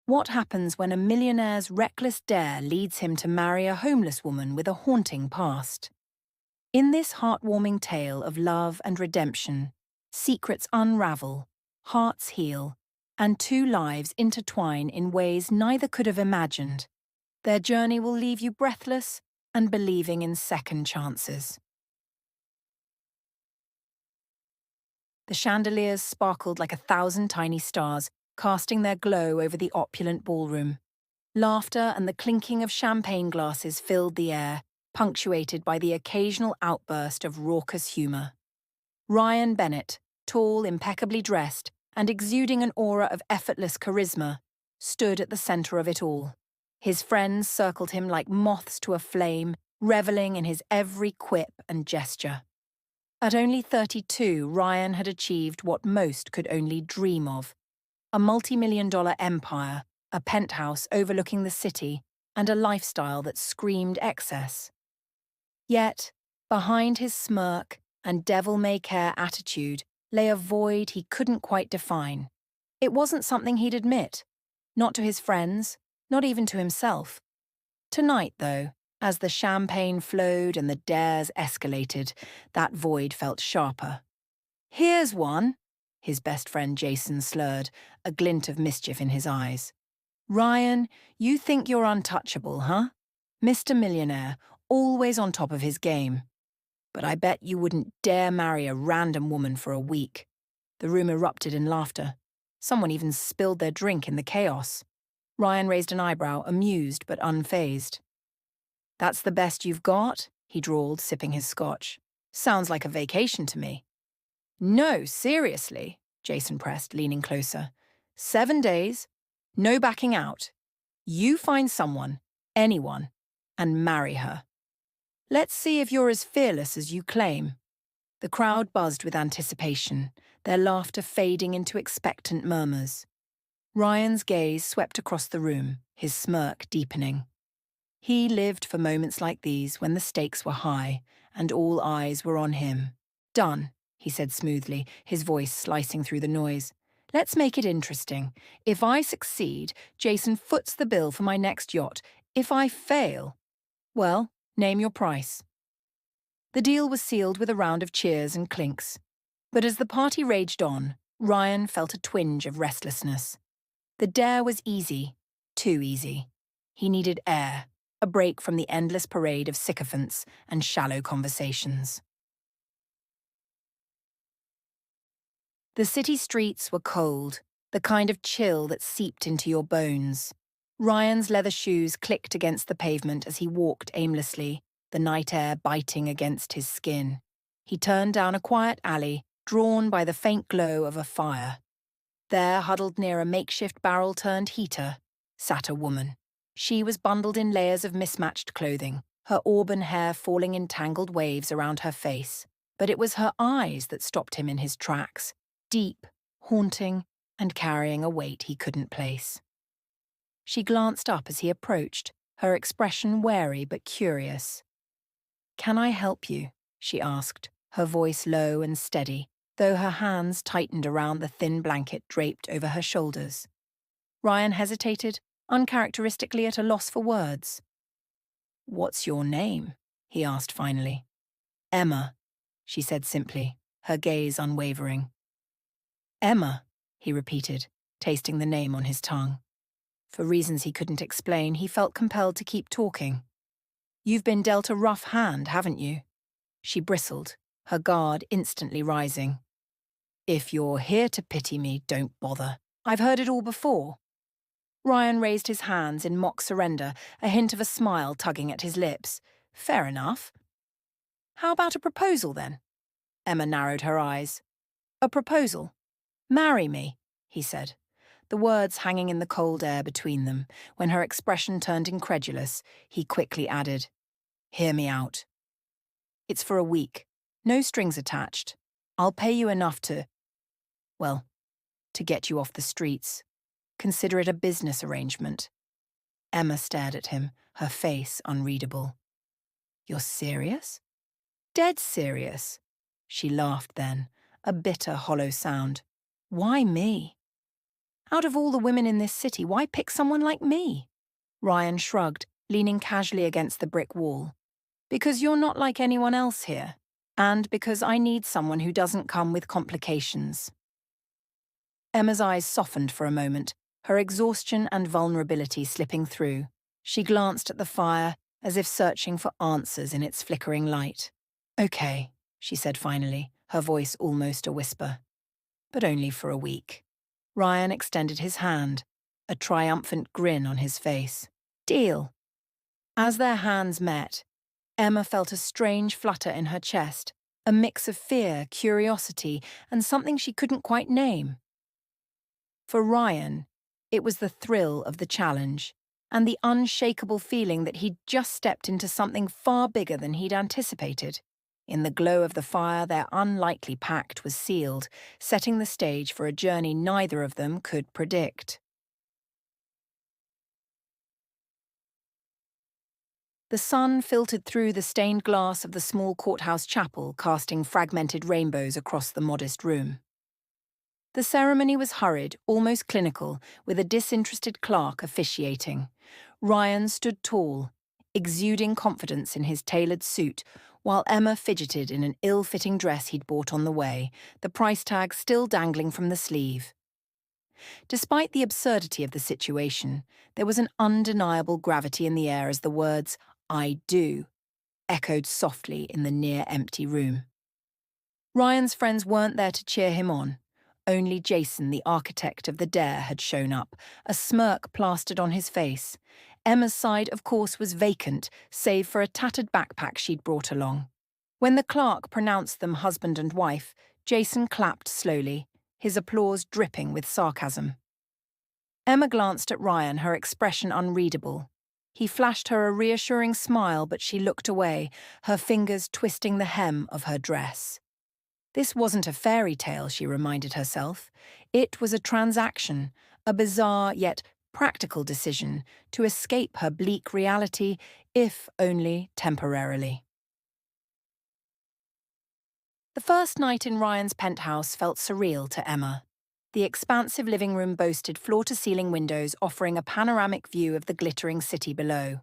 What happens when a millionaire's reckless dare leads him to marry a homeless woman with a haunting past? In this heartwarming tale of love and redemption, secrets unravel, hearts heal, and two lives intertwine in ways neither could have imagined. Their journey will leave you breathless and believing in second chances. The chandeliers sparkled like 1,000 tiny stars, casting their glow over the opulent ballroom. Laughter and the clinking of champagne glasses filled the air, punctuated by the occasional outburst of raucous humour. Ryan Bennett, tall, impeccably dressed, and exuding an aura of effortless charisma, stood at the centre of it all. His friends circled him like moths to a flame, revelling in his every quip and gesture. At only 32, Ryan had achieved what most could only dream of: a multi-million-dollar empire, a penthouse overlooking the city, and a lifestyle that screamed excess. Yet, behind his smirk and devil-may-care attitude lay a void he couldn't quite define. It wasn't something he'd admit, not to his friends, not even to himself. Tonight, though, as the champagne flowed and the dares escalated, that void felt sharper. "Here's one," his best friend Jason slurred, a glint of mischief in his eyes. "Ryan, you think you're untouchable, huh? Mr. Millionaire, always on top of his game. But I bet you wouldn't dare marry a random woman for a week." The room erupted in laughter. Someone even spilled their drink in the chaos. Ryan raised an eyebrow, amused but unfazed. "That's the best you've got?" he drawled, sipping his scotch. "Sounds like a vacation to me." "No, seriously," Jason pressed, leaning closer. 7 days, no backing out. You find someone, anyone, and marry her. Let's see if you're as fearless as you claim." The crowd buzzed with anticipation, their laughter fading into expectant murmurs. Ryan's gaze swept across the room, his smirk deepening. He lived for moments like these when the stakes were high and all eyes were on him. "Done," he said smoothly, his voice slicing through the noise. "Let's make it interesting. If I succeed, Jason foots the bill for my next yacht. If I fail, well, name your price." The deal was sealed with a round of cheers and clinks. But as the party raged on, Ryan felt a twinge of restlessness. The dare was easy, too easy. He needed air, a break from the endless parade of sycophants and shallow conversations. The city streets were cold, the kind of chill that seeped into your bones. Ryan's leather shoes clicked against the pavement as he walked aimlessly, the night air biting against his skin. He turned down a quiet alley, drawn by the faint glow of a fire. There, huddled near a makeshift barrel-turned heater, sat a woman. She was bundled in layers of mismatched clothing, her auburn hair falling in tangled waves around her face. But it was her eyes that stopped him in his tracks, deep, haunting, and carrying a weight he couldn't place. She glanced up as he approached, her expression wary but curious. "Can I help you?" she asked, her voice low and steady, though her hands tightened around the thin blanket draped over her shoulders. Ryan hesitated, uncharacteristically at a loss for words. "What's your name?" he asked finally. "Emma," she said simply, her gaze unwavering. "Emma," he repeated, tasting the name on his tongue. For reasons he couldn't explain, he felt compelled to keep talking. "You've been dealt a rough hand, haven't you?" She bristled, her guard instantly rising. "If you're here to pity me, don't bother. I've heard it all before." Ryan raised his hands in mock surrender, a hint of a smile tugging at his lips. "Fair enough. How about a proposal, then?" Emma narrowed her eyes. "A proposal? Marry me," he said, the words hanging in the cold air between them. When her expression turned incredulous, he quickly added, "Hear me out. It's for a week. No strings attached. I'll pay you enough well, to get you off the streets. Consider it a business arrangement." Emma stared at him, her face unreadable. "You're serious?" "Dead serious." She laughed then, a bitter, hollow sound. "Why me?" Out of all the women in this city, why pick someone like me? Ryan shrugged, leaning casually against the brick wall. Because you're not like anyone else here. And because I need someone who doesn't come with complications. Emma's eyes softened for a moment, her exhaustion and vulnerability slipping through. She glanced at the fire, as if searching for answers in its flickering light. Okay, she said finally, her voice almost a whisper. But only for a week. Ryan extended his hand, a triumphant grin on his face. Deal. As their hands met, Emma felt a strange flutter in her chest, a mix of fear, curiosity, and something she couldn't quite name. For Ryan, it was the thrill of the challenge and the unshakable feeling that he'd just stepped into something far bigger than he'd anticipated. In the glow of the fire, their unlikely pact was sealed, setting the stage for a journey neither of them could predict. The sun filtered through the stained glass of the small courthouse chapel, casting fragmented rainbows across the modest room. The ceremony was hurried, almost clinical, with a disinterested clerk officiating. Ryan stood tall, exuding confidence in his tailored suit, while Emma fidgeted in an ill-fitting dress he'd bought on the way, the price tag still dangling from the sleeve. Despite the absurdity of the situation, there was an undeniable gravity in the air as the words, "I do," echoed softly in the near-empty room. Ryan's friends weren't there to cheer him on. Only Jason, the architect of the dare, had shown up, a smirk plastered on his face. Emma's side, of course, was vacant, save for a tattered backpack she'd brought along. When the clerk pronounced them husband and wife, Jason clapped slowly, his applause dripping with sarcasm. Emma glanced at Ryan, her expression unreadable. He flashed her a reassuring smile, but she looked away, her fingers twisting the hem of her dress. This wasn't a fairy tale, she reminded herself. It was a transaction, a bizarre yet practical decision to escape her bleak reality, if only temporarily. The first night in Ryan's penthouse felt surreal to Emma. The expansive living room boasted floor-to-ceiling windows offering a panoramic view of the glittering city below.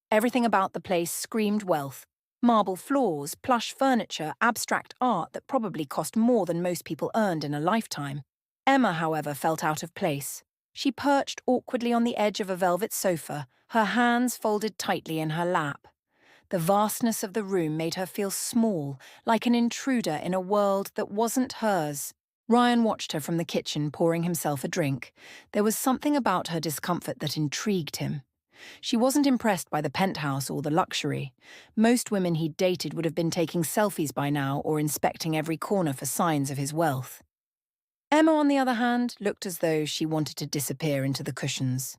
Everything about the place screamed wealth. Marble floors, plush furniture, abstract art that probably cost more than most people earned in a lifetime. Emma, however, felt out of place. She perched awkwardly on the edge of a velvet sofa, her hands folded tightly in her lap. The vastness of the room made her feel small, like an intruder in a world that wasn't hers. Ryan watched her from the kitchen, pouring himself a drink. There was something about her discomfort that intrigued him. She wasn't impressed by the penthouse or the luxury. Most women he'd dated would have been taking selfies by now or inspecting every corner for signs of his wealth. Emma, on the other hand, looked as though she wanted to disappear into the cushions.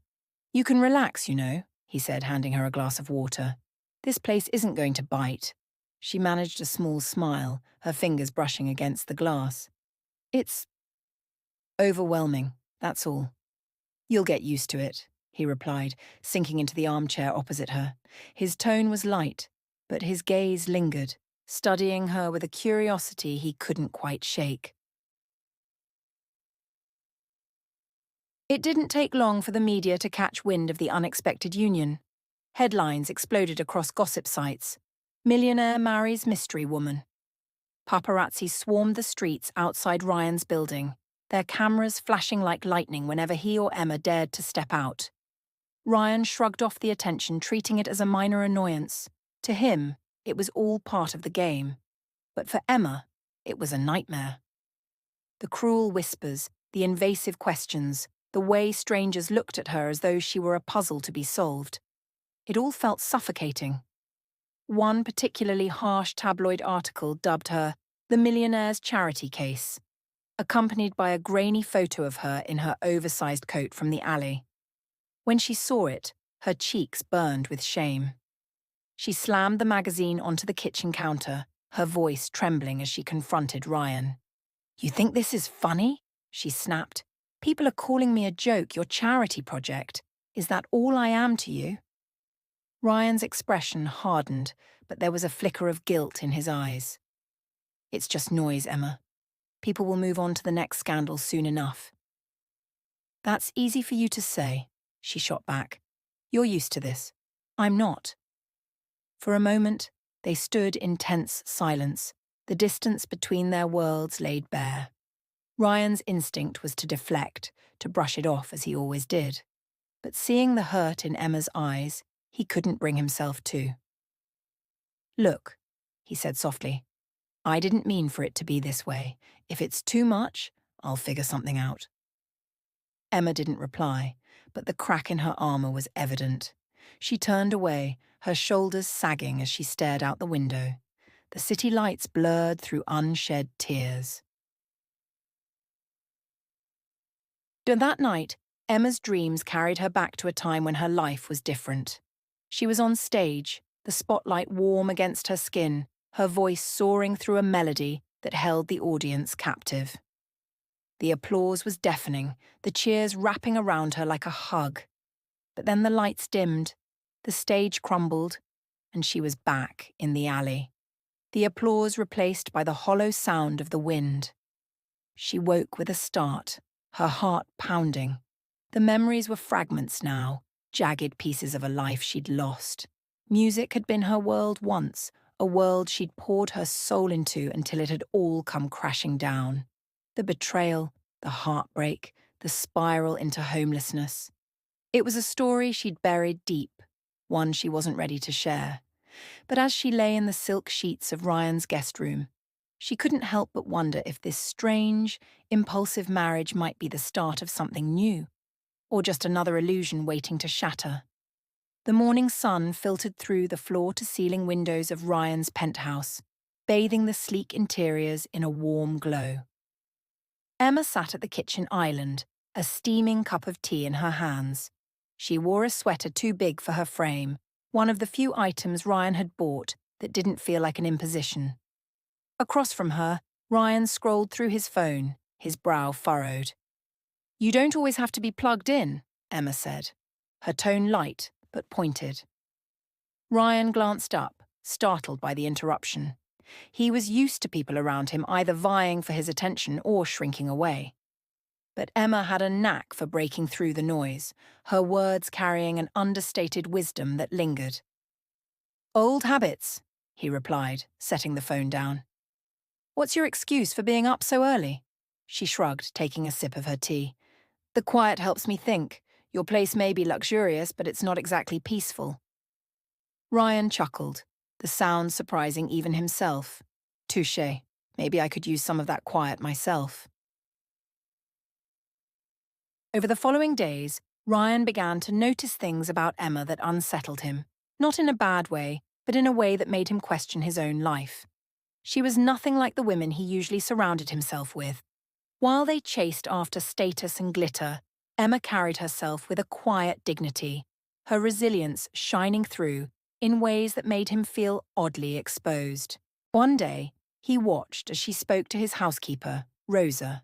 "You can relax, you know," he said, handing her a glass of water. "This place isn't going to bite." She managed a small smile, her fingers brushing against the glass. "It's overwhelming, that's all. You'll get used to it," he replied, sinking into the armchair opposite her. His tone was light, but his gaze lingered, studying her with a curiosity he couldn't quite shake. It didn't take long for the media to catch wind of the unexpected union. Headlines exploded across gossip sites. "Millionaire Marries mystery woman." Paparazzi swarmed the streets outside Ryan's building, their cameras flashing like lightning whenever he or Emma dared to step out. Ryan shrugged off the attention, treating it as a minor annoyance. To him, it was all part of the game. But for Emma, it was a nightmare. The cruel whispers, the invasive questions, the way strangers looked at her as though she were a puzzle to be solved. It all felt suffocating. One particularly harsh tabloid article dubbed her the millionaire's charity case, accompanied by a grainy photo of her in her oversized coat from the alley. When she saw it, her cheeks burned with shame. She slammed the magazine onto the kitchen counter, her voice trembling as she confronted Ryan. "You think this is funny?" she snapped. "People are calling me a joke, your charity project. Is that all I am to you?" Ryan's expression hardened, but there was a flicker of guilt in his eyes. "It's just noise, Emma. People will move on to the next scandal soon enough." That's easy for you to say, she shot back. You're used to this. I'm not. For a moment, they stood in tense silence, the distance between their worlds laid bare. Ryan's instinct was to deflect, to brush it off as he always did. But seeing the hurt in Emma's eyes, he couldn't bring himself to. Look, he said softly, I didn't mean for it to be this way. If it's too much, I'll figure something out. Emma didn't reply, but the crack in her armor was evident. She turned away, her shoulders sagging as she stared out the window. The city lights blurred through unshed tears. That night, Emma's dreams carried her back to a time when her life was different. She was on stage, the spotlight warm against her skin, her voice soaring through a melody that held the audience captive. The applause was deafening, the cheers wrapping around her like a hug. But then the lights dimmed, the stage crumbled, and she was back in the alley. The applause replaced by the hollow sound of the wind. She woke with a start, her heart pounding. The memories were fragments now, jagged pieces of a life she'd lost. Music had been her world once, a world she'd poured her soul into until it had all come crashing down. The betrayal, the heartbreak, the spiral into homelessness. It was a story she'd buried deep, one she wasn't ready to share. But as she lay in the silk sheets of Ryan's guest room, she couldn't help but wonder if this strange, impulsive marriage might be the start of something new, or just another illusion waiting to shatter. The morning sun filtered through the floor-to-ceiling windows of Ryan's penthouse, bathing the sleek interiors in a warm glow. Emma sat at the kitchen island, a steaming cup of tea in her hands. She wore a sweater too big for her frame, one of the few items Ryan had bought that didn't feel like an imposition. Across from her, Ryan scrolled through his phone, his brow furrowed. You don't always have to be plugged in, Emma said, her tone light but pointed. Ryan glanced up, startled by the interruption. He was used to people around him either vying for his attention or shrinking away. But Emma had a knack for breaking through the noise, her words carrying an understated wisdom that lingered. Old habits, he replied, setting the phone down. What's your excuse for being up so early? She shrugged, taking a sip of her tea. The quiet helps me think. Your place may be luxurious, but it's not exactly peaceful. Ryan chuckled, the sound surprising even himself. Touché. Maybe I could use some of that quiet myself. Over the following days, Ryan began to notice things about Emma that unsettled him, not in a bad way, but in a way that made him question his own life. She was nothing like the women he usually surrounded himself with. While they chased after status and glitter, Emma carried herself with a quiet dignity, her resilience shining through in ways that made him feel oddly exposed. One day, he watched as she spoke to his housekeeper, Rosa.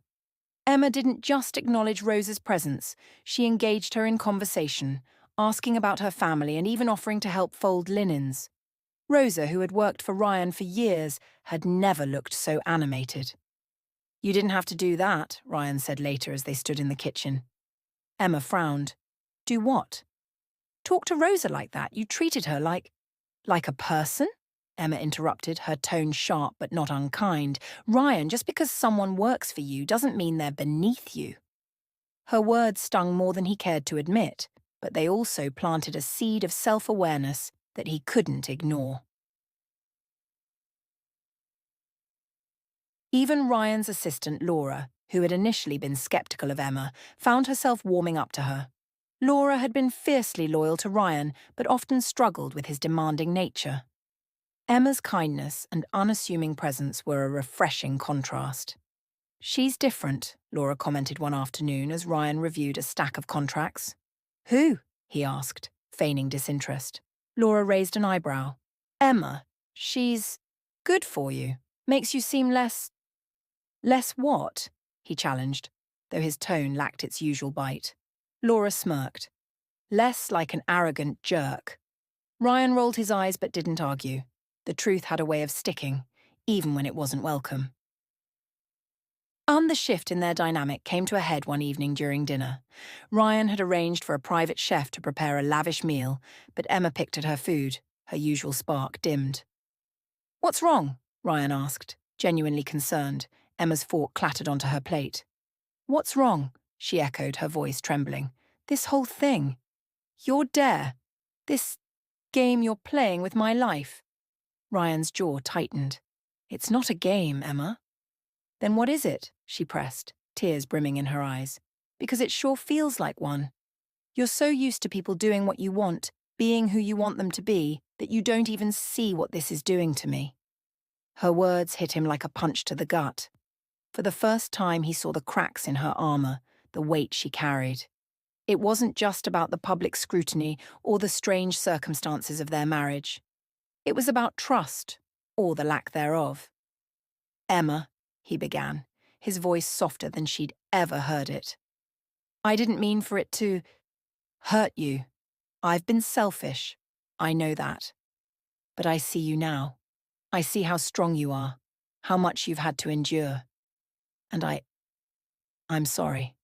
Emma didn't just acknowledge Rosa's presence, she engaged her in conversation, asking about her family and even offering to help fold linens. Rosa, who had worked for Ryan for years, had never looked so animated. You didn't have to do that, Ryan said later as they stood in the kitchen. Emma frowned. Do what? Talk to Rosa like that. You treated her like a person? Emma interrupted, her tone sharp but not unkind. Ryan, just because someone works for you doesn't mean they're beneath you. Her words stung more than he cared to admit, but they also planted a seed of self-awareness that he couldn't ignore. Even Ryan's assistant, Laura, who had initially been skeptical of Emma, found herself warming up to her. Laura had been fiercely loyal to Ryan, but often struggled with his demanding nature. Emma's kindness and unassuming presence were a refreshing contrast. She's different, Laura commented one afternoon as Ryan reviewed a stack of contracts. Who? He asked, feigning disinterest. Laura raised an eyebrow. Emma, she's good for you. Makes you seem less what? He challenged, though his tone lacked its usual bite. Laura smirked. Less like an arrogant jerk. Ryan rolled his eyes but didn't argue. The truth had a way of sticking, even when it wasn't welcome. The shift in their dynamic came to a head one evening during dinner. Ryan had arranged for a private chef to prepare a lavish meal, but Emma picked at her food. Her usual spark dimmed. "What's wrong?" Ryan asked, genuinely concerned. Emma's fork clattered onto her plate. "What's wrong?" she echoed, her voice trembling. "This whole thing. Your dare. This game you're playing with my life." Ryan's jaw tightened. "It's not a game, Emma." "Then what is it?" she pressed, tears brimming in her eyes. "Because it sure feels like one. You're so used to people doing what you want, being who you want them to be, that you don't even see what this is doing to me." Her words hit him like a punch to the gut. For the first time, he saw the cracks in her armor, the weight she carried. It wasn't just about the public scrutiny or the strange circumstances of their marriage. It was about trust, or the lack thereof. "Emma," he began, his voice softer than she'd ever heard it. "I didn't mean for it to hurt you. I've been selfish. I know that. But I see you now. I see how strong you are, how much you've had to endure. And I'm sorry."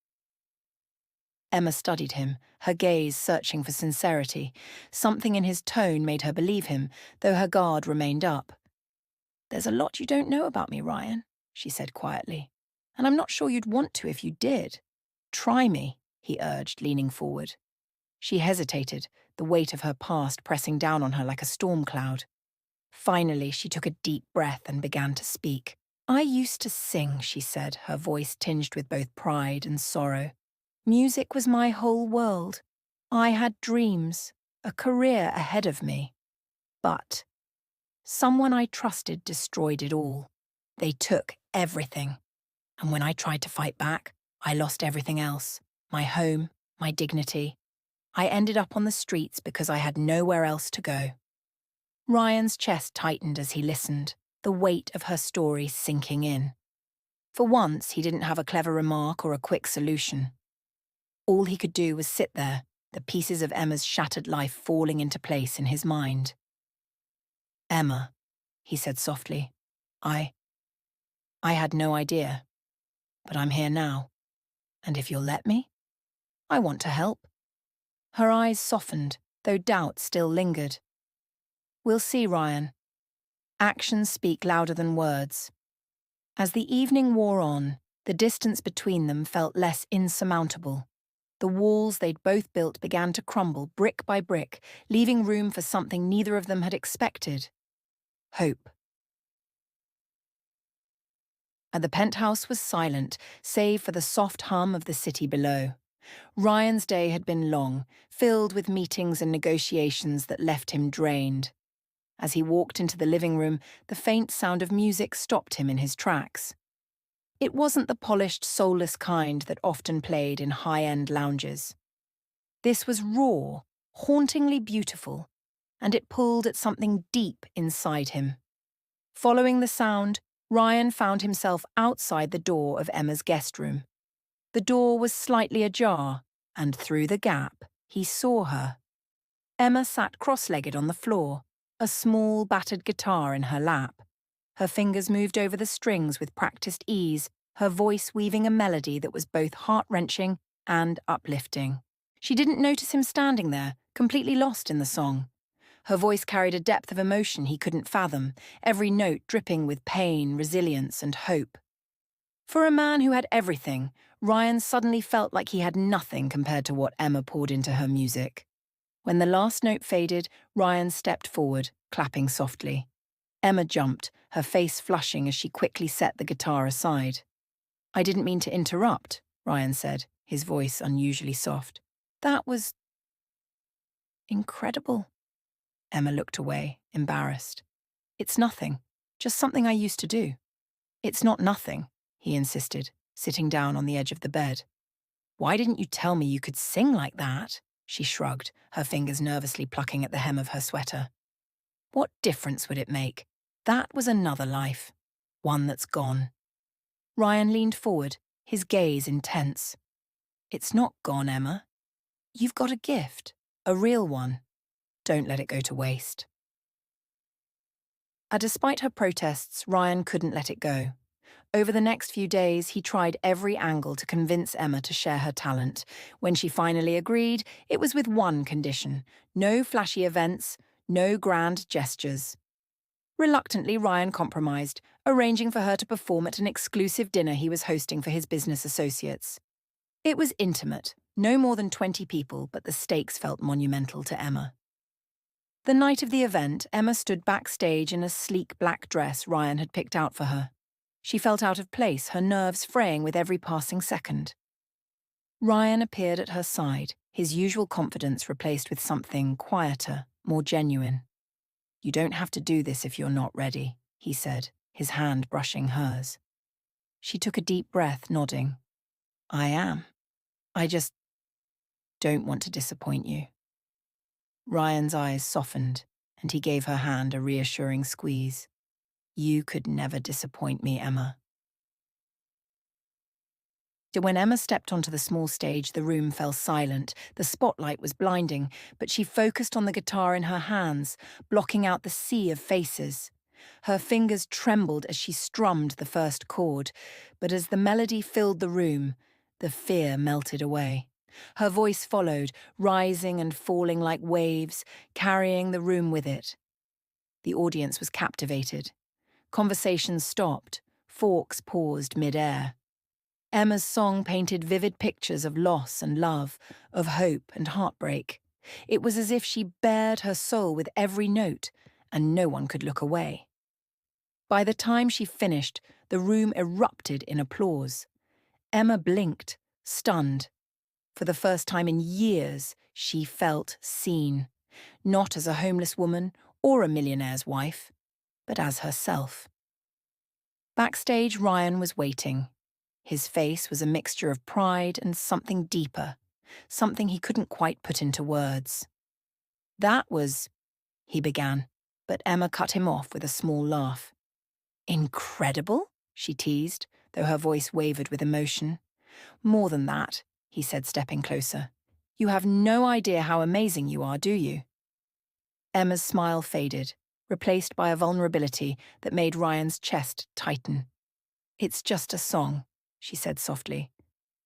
Emma studied him, her gaze searching for sincerity. Something in his tone made her believe him, though her guard remained up. "There's a lot you don't know about me, Ryan," she said quietly. "And I'm not sure you'd want to if you did. Try me," he urged, leaning forward. She hesitated, the weight of her past pressing down on her like a storm cloud. Finally, she took a deep breath and began to speak. "I used to sing," she said, her voice tinged with both pride and sorrow. "Music was my whole world. I had dreams, a career ahead of me. But someone I trusted destroyed it all. They took everything. And when I tried to fight back, I lost everything else. My home, my dignity. I ended up on the streets because I had nowhere else to go." Ryan's chest tightened as he listened, the weight of her story sinking in. For once, he didn't have a clever remark or a quick solution. All he could do was sit there, the pieces of Emma's shattered life falling into place in his mind. "Emma," he said softly, I had no idea, but I'm here now. And if you'll let me, I want to help." Her eyes softened, though doubt still lingered. "We'll see, Ryan. Actions speak louder than words." As the evening wore on, the distance between them felt less insurmountable. The walls they'd both built began to crumble brick by brick, leaving room for something neither of them had expected: hope. And the penthouse was silent, save for the soft hum of the city below. Ryan's day had been long, filled with meetings and negotiations that left him drained. As he walked into the living room, the faint sound of music stopped him in his tracks. It wasn't the polished, soulless kind that often played in high-end lounges. This was raw, hauntingly beautiful, and it pulled at something deep inside him. Following the sound, Ryan found himself outside the door of Emma's guest room. The door was slightly ajar, and through the gap, he saw her. Emma sat cross-legged on the floor, a small, battered guitar in her lap. Her fingers moved over the strings with practiced ease, her voice weaving a melody that was both heart-wrenching and uplifting. She didn't notice him standing there, completely lost in the song. Her voice carried a depth of emotion he couldn't fathom, every note dripping with pain, resilience, and hope. For a man who had everything, Ryan suddenly felt like he had nothing compared to what Emma poured into her music. When the last note faded, Ryan stepped forward, clapping softly. Emma jumped, her face flushing as she quickly set the guitar aside. "I didn't mean to interrupt," Ryan said, his voice unusually soft. "That was incredible." Emma looked away, embarrassed. "It's nothing, just something I used to do." "It's not nothing," he insisted, sitting down on the edge of the bed. "Why didn't you tell me you could sing like that?" She shrugged, her fingers nervously plucking at the hem of her sweater. "What difference would it make? That was another life. One that's gone." Ryan leaned forward, his gaze intense. "It's not gone, Emma. You've got a gift, a real one. Don't let it go to waste." Despite her protests, Ryan couldn't let it go. Over the next few days, he tried every angle to convince Emma to share her talent. When she finally agreed, it was with one condition: no flashy events, no grand gestures. Reluctantly, Ryan compromised, arranging for her to perform at an exclusive dinner he was hosting for his business associates. It was intimate, no more than 20 people, but the stakes felt monumental to Emma. The night of the event, Emma stood backstage in a sleek black dress Ryan had picked out for her. She felt out of place, her nerves fraying with every passing second. Ryan appeared at her side, his usual confidence replaced with something quieter, more genuine. "You don't have to do this if you're not ready," he said, his hand brushing hers. She took a deep breath, nodding. "I am. I just don't want to disappoint you." Ryan's eyes softened, and he gave her hand a reassuring squeeze. "You could never disappoint me, Emma." When Emma stepped onto the small stage, the room fell silent. The spotlight was blinding, but she focused on the guitar in her hands, blocking out the sea of faces. Her fingers trembled as she strummed the first chord, but as the melody filled the room, the fear melted away. Her voice followed, rising and falling like waves, carrying the room with it. The audience was captivated. Conversations stopped, forks paused mid-air. Emma's song painted vivid pictures of loss and love, of hope and heartbreak. It was as if she bared her soul with every note, and no one could look away. By the time she finished, the room erupted in applause. Emma blinked, stunned. For the first time in years, she felt seen, not as a homeless woman or a millionaire's wife, but as herself. Backstage, Ryan was waiting. His face was a mixture of pride and something deeper, something he couldn't quite put into words. "That was," he began, but Emma cut him off with a small laugh. "Incredible?" she teased, though her voice wavered with emotion. "More than that," he said, stepping closer. "You have no idea how amazing you are, do you?" Emma's smile faded, replaced by a vulnerability that made Ryan's chest tighten. "It's just a song," she said softly.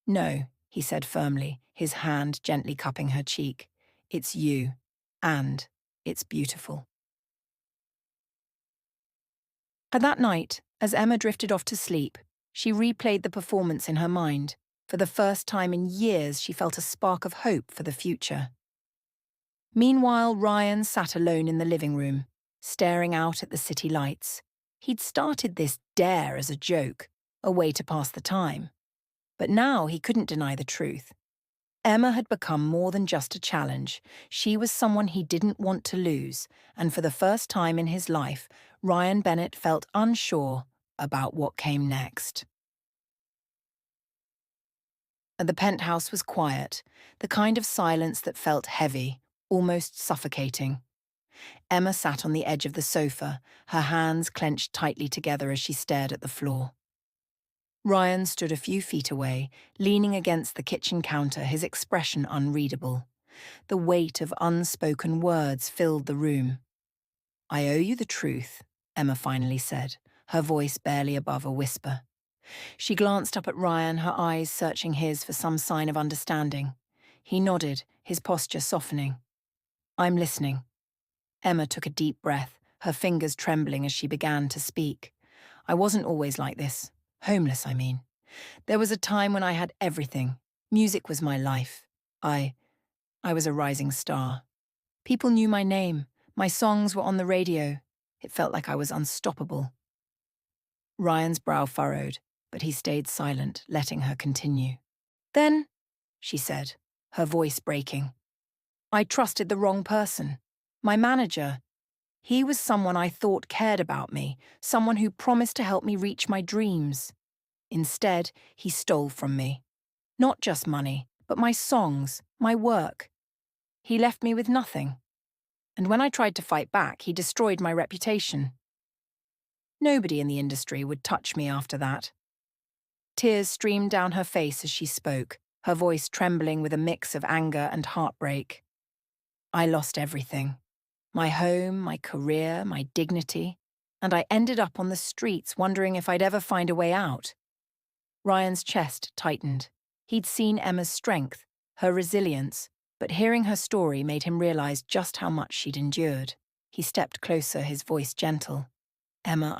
"No," he said firmly, his hand gently cupping her cheek. "It's you, and it's beautiful." At that night, as Emma drifted off to sleep, she replayed the performance in her mind. For the first time in years, she felt a spark of hope for the future. Meanwhile, Ryan sat alone in the living room, staring out at the city lights. He'd started this dare as a joke, a way to pass the time. But now he couldn't deny the truth. Emma had become more than just a challenge. She was someone he didn't want to lose, and for the first time in his life, Ryan Bennett felt unsure about what came next. The penthouse was quiet, the kind of silence that felt heavy, almost suffocating. Emma sat on the edge of the sofa, her hands clenched tightly together as she stared at the floor. Ryan stood a few feet away, leaning against the kitchen counter, his expression unreadable. The weight of unspoken words filled the room. "I owe you the truth," Emma finally said, her voice barely above a whisper. She glanced up at Ryan, her eyes searching his for some sign of understanding. He nodded, his posture softening. "I'm listening." Emma took a deep breath, her fingers trembling as she began to speak. "I wasn't always like this. Homeless, I mean. There was a time when I had everything. Music was my life. I was a rising star. People knew my name. My songs were on the radio. It felt like I was unstoppable." Ryan's brow furrowed, but he stayed silent, letting her continue. "Then," she said, her voice breaking, "I trusted the wrong person. My manager. He was someone I thought cared about me, someone who promised to help me reach my dreams. Instead, he stole from me. Not just money, but my songs, my work. He left me with nothing. And when I tried to fight back, he destroyed my reputation. Nobody in the industry would touch me after that." Tears streamed down her face as she spoke, her voice trembling with a mix of anger and heartbreak. "I lost everything. My home, my career, my dignity. and I ended up on the streets wondering if I'd ever find a way out. Ryan's chest tightened. He'd seen Emma's strength, her resilience, but hearing her story made him realize just how much she'd endured. He stepped closer, his voice gentle. Emma,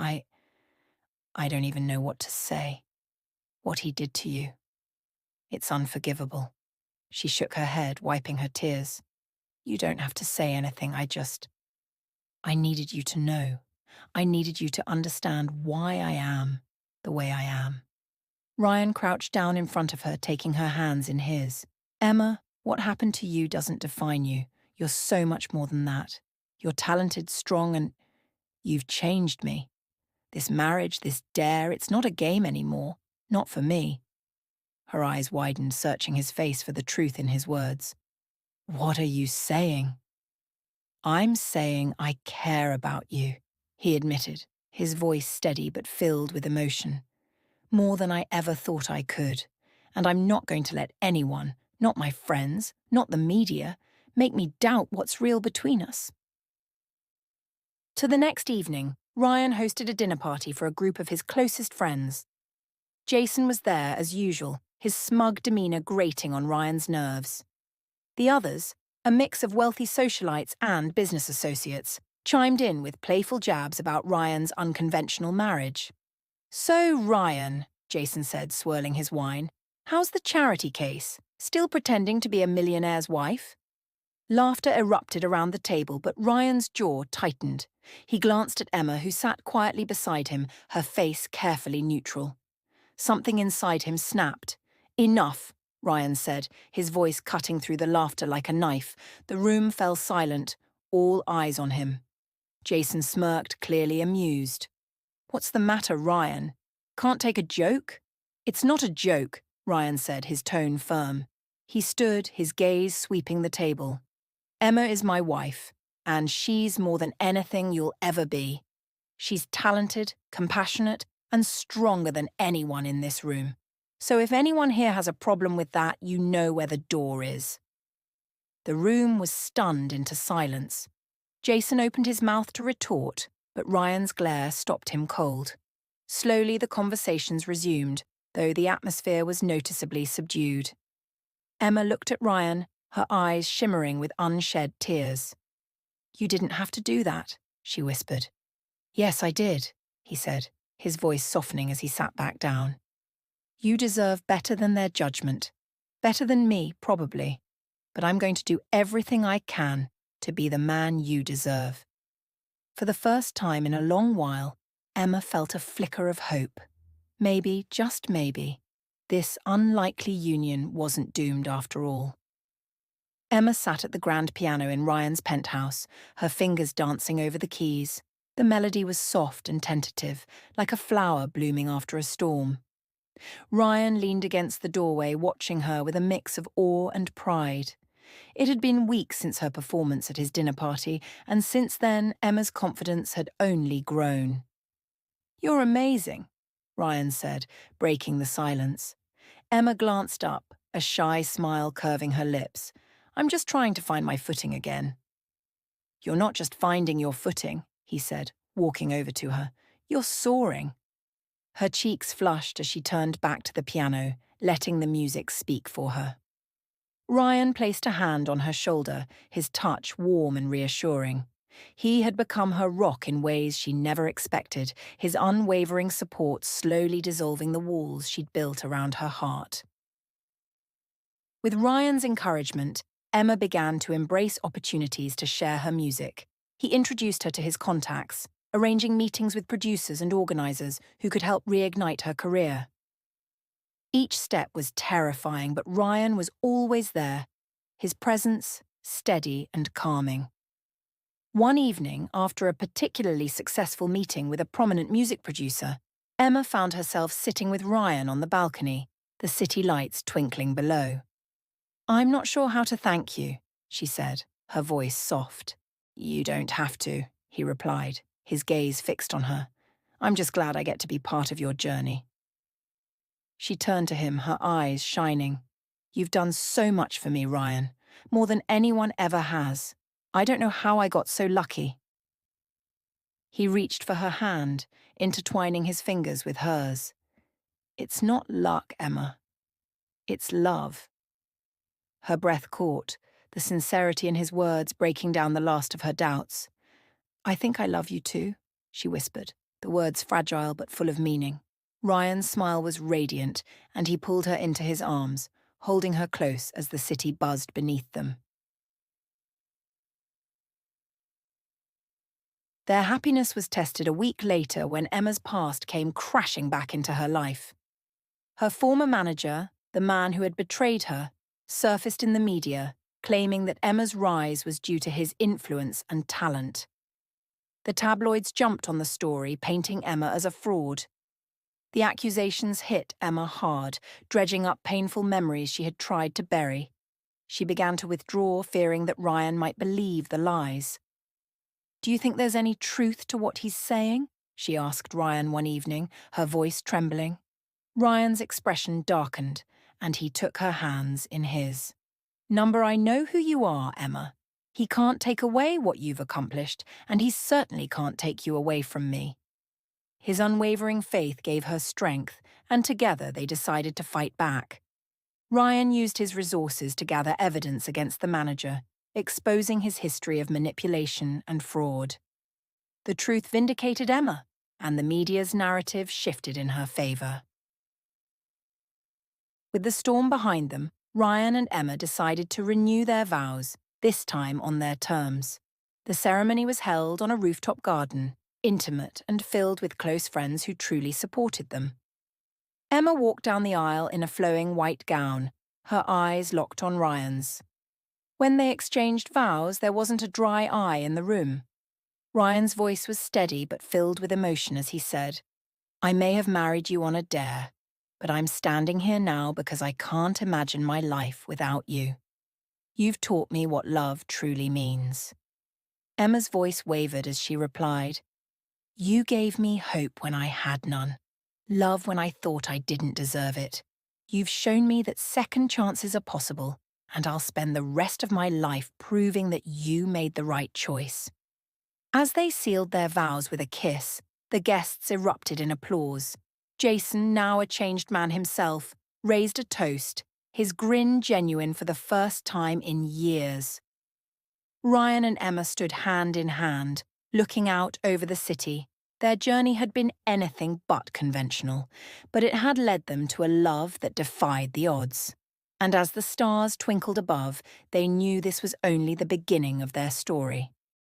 I don't even know what to say. What he did to you. It's unforgivable. She shook her head, wiping her tears. You don't have to say anything, I needed you to know. I needed you to understand why I am the way I am. Ryan crouched down in front of her, taking her hands in his. Emma, what happened to you doesn't define you. You're so much more than that. You're talented, strong, and you've changed me. This marriage, this dare, it's not a game anymore. Not for me. Her eyes widened, searching his face for the truth in his words. What are you saying? I'm saying I care about you, he admitted, his voice steady but filled with emotion. More than I ever thought I could. And I'm not going to let anyone, not my friends, not the media, make me doubt what's real between us. To the next evening, Ryan hosted a dinner party for a group of his closest friends. Jason was there as usual, his smug demeanour grating on Ryan's nerves. The others, a mix of wealthy socialites and business associates, chimed in with playful jabs about Ryan's unconventional marriage. So, Ryan, Jason said, swirling his wine, how's the charity case? Still pretending to be a millionaire's wife? Laughter erupted around the table, but Ryan's jaw tightened. He glanced at Emma, who sat quietly beside him, her face carefully neutral. Something inside him snapped. Enough, Ryan said, his voice cutting through the laughter like a knife. The room fell silent, all eyes on him. Jason smirked, clearly amused. What's the matter, Ryan? Can't take a joke? It's not a joke, Ryan said, his tone firm. He stood, his gaze sweeping the table. Emma is my wife, and she's more than anything you'll ever be. She's talented, compassionate, and stronger than anyone in this room. So if anyone here has a problem with that, you know where the door is. The room was stunned into silence. Jason opened his mouth to retort, but Ryan's glare stopped him cold. Slowly the conversations resumed, though the atmosphere was noticeably subdued. Emma looked at Ryan, her eyes shimmering with unshed tears. You didn't have to do that, she whispered. Yes, I did, he said, his voice softening as he sat back down. You deserve better than their judgment. Better than me, probably. But I'm going to do everything I can to be the man you deserve. For the first time in a long while, Emma felt a flicker of hope. Maybe, just maybe, this unlikely union wasn't doomed after all. Emma sat at the grand piano in Ryan's penthouse, her fingers dancing over the keys. The melody was soft and tentative, like a flower blooming after a storm. Ryan leaned against the doorway, watching her with a mix of awe and pride. It had been weeks since her performance at his dinner party, and since then Emma's confidence had only grown. You're amazing, Ryan said, breaking the silence. Emma glanced up, a shy smile curving her lips. I'm just trying to find my footing again. You're not just finding your footing, he said, walking over to her. You're soaring. Her cheeks flushed as she turned back to the piano, letting the music speak for her. Ryan placed a hand on her shoulder, his touch warm and reassuring. He had become her rock in ways she never expected, his unwavering support slowly dissolving the walls she'd built around her heart. With Ryan's encouragement, Emma began to embrace opportunities to share her music. He introduced her to his contacts, arranging meetings with producers and organisers who could help reignite her career. Each step was terrifying, but Ryan was always there, his presence steady and calming. One evening, after a particularly successful meeting with a prominent music producer, Emma found herself sitting with Ryan on the balcony, the city lights twinkling below. I'm not sure how to thank you, she said, her voice soft. You don't have to, he replied, his gaze fixed on her. I'm just glad I get to be part of your journey. She turned to him, her eyes shining. You've done so much for me, Ryan, more than anyone ever has. I don't know how I got so lucky. He reached for her hand, intertwining his fingers with hers. "It's not luck, Emma. It's love." Her breath caught, the sincerity in his words breaking down the last of her doubts. "I think I love you too," she whispered, the words fragile but full of meaning. Ryan's smile was radiant, and he pulled her into his arms, holding her close as the city buzzed beneath them. Their happiness was tested a week later when Emma's past came crashing back into her life. Her former manager, the man who had betrayed her, surfaced in the media, claiming that Emma's rise was due to his influence and talent. The tabloids jumped on the story, painting Emma as a fraud. The accusations hit Emma hard, dredging up painful memories she had tried to bury. She began to withdraw, fearing that Ryan might believe the lies. "Do you think there's any truth to what he's saying?" she asked Ryan one evening, her voice trembling. Ryan's expression darkened, and he took her hands in his. "I know who you are, Emma. He can't take away what you've accomplished, and he certainly can't take you away from me." His unwavering faith gave her strength, and together they decided to fight back. Ryan used his resources to gather evidence against the manager, exposing his history of manipulation and fraud. The truth vindicated Emma, and the media's narrative shifted in her favor. With the storm behind them, Ryan and Emma decided to renew their vows, this time on their terms. The ceremony was held on a rooftop garden, intimate and filled with close friends who truly supported them. Emma walked down the aisle in a flowing white gown, her eyes locked on Ryan's. When they exchanged vows, there wasn't a dry eye in the room. Ryan's voice was steady but filled with emotion as he said, "I may have married you on a dare, but I'm standing here now because I can't imagine my life without you. You've taught me what love truly means." Emma's voice wavered as she replied, "You gave me hope when I had none, love when I thought I didn't deserve it. You've shown me that second chances are possible, and I'll spend the rest of my life proving that you made the right choice." As they sealed their vows with a kiss, the guests erupted in applause. Jason, now a changed man himself, raised a toast, his grin genuine for the first time in years. Ryan and Emma stood hand in hand, looking out over the city. Their journey had been anything but conventional, but it had led them to a love that defied the odds. And as the stars twinkled above, they knew this was only the beginning of their story.